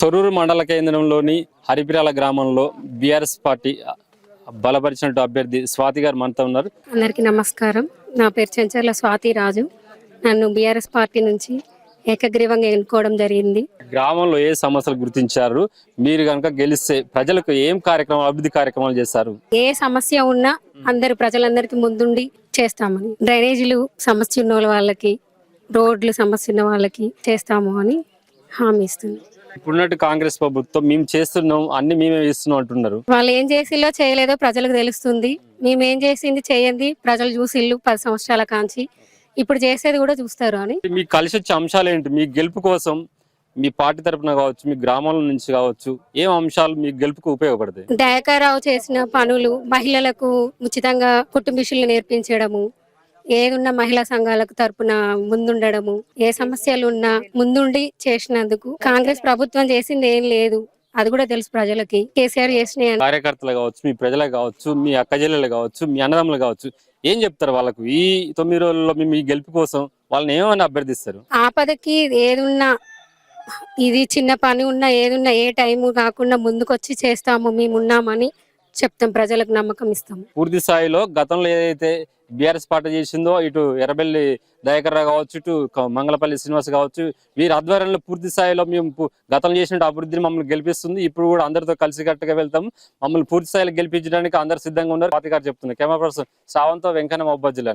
తొర్రూరు మండల కేంద్రంలోని హరిపిరాల గ్రామంలో బీఆర్ఎస్ పార్టీ బలపరిచినట్టు అభ్యర్థి స్వాతి గారు మనతో ఉన్నారు. అందరికీ నమస్కారం. నా పేరు చెంచర్ల స్వాతి రాజు. నన్ను బీఆర్ఎస్ పార్టీ నుంచి ఏకగ్రీవంగా ఎన్నుకోవడం జరిగింది. గ్రామంలో ఏ సమస్యలు గుర్తించారు? మీరు కనుక గెలిస్తే ప్రజలకు ఏం కార్యక్రమాలు, అభివృద్ధి కార్యక్రమాలు చేస్తారు? ఏ సమస్య ఉన్నా అందరు ప్రజలందరికీ ముందుండి చేస్తామని, డ్రైనేజీలు సమస్య ఉన్న వాళ్ళకి, రోడ్లు సమస్య ఉన్న వాళ్ళకి చేస్తాము అని హామీ ఇస్తుంది. ఇప్పుడున్నట్టు కాంగ్రెస్ ప్రభుత్వం మేము చేస్తున్నాం, అన్ని మేమే ఇస్తున్నాం అంటున్నారు. వాళ్ళు ఏం చేసిల్లో చేయలేదో ప్రజలకు తెలుస్తుంది. మేమేం చేసింది చేయండి ప్రజలు చూసిల్లు 10 సంవత్సరాల కాంచి, ఇప్పుడు చేసేది కూడా చూస్తారు అని. మీకు కలిసి వచ్చే అంశాలు ఏంటి? మీ గెలుపు కోసం మీ పార్టీ తరఫున కావచ్చు, మీ గ్రామాల నుంచి కావచ్చు, ఏం అంశాలు మీ గెలుపుకు ఉపయోగపడతాయి? దయాకర్రావు చేసిన పనులు, మహిళలకు ఉచితంగా కుట్టు మిషన్లు నేర్పించడము, ఏదున్న మహిళా సంఘాలకు తరపున ముందుండడము, ఏ సమస్యలు ఉన్నా ముందుండి చేసినందుకు. కాంగ్రెస్ ప్రభుత్వం చేసింది ఏం లేదు, అది కూడా తెలుసు ప్రజలకి. కేసీఆర్ చేసిన కార్యకర్తలు కావచ్చు, మీ ప్రజలకు కావచ్చు, మీ అక్కజెల్లెలు కావచ్చు, మీ అన్నదమ్ములు కావచ్చు, ఏం చెప్తారు వాళ్ళకు? ఈ 9 రోజుల్లో మీ గెలుపు కోసం వాళ్ళని ఏమైనా అభ్యర్థిస్తారు? ఆపదకి ఏదున్నా, ఇది చిన్న పని ఉన్నా ఏదున్నా ఏ టైము కాకుండా ముందుకొచ్చి చేస్తాము, మేమున్నామని చెప్తాం, ప్రజలకు నమ్మకం ఇస్తాము. పూర్తి స్థాయిలో గతంలో ఏదైతే బీఆర్ఎస్ పార్టీ చేసిందో, ఇటు ఎర్రబెల్లి దయాకర్రావు కావచ్చు, ఇటు మంగళపల్లి శ్రీనివాస్ కావచ్చు, వీరి ఆధ్వర్యంలో పూర్తి స్థాయిలో మేము గతంలో చేసిన అభివృద్ధిని మమ్మల్ని గెలిపిస్తుంది. ఇప్పుడు కూడా అందరితో కలిసికట్టుగా వెళ్తాం, మమ్మల్ని పూర్తి స్థాయిలో గెలిపించడానికి అందరు సిద్ధంగా ఉన్నారు. పార్టీ గారు చెప్తున్నారు. కెమెరా పర్సన్ శ్రావంతో వెంకన్న మహబూబ్ జిల్లా.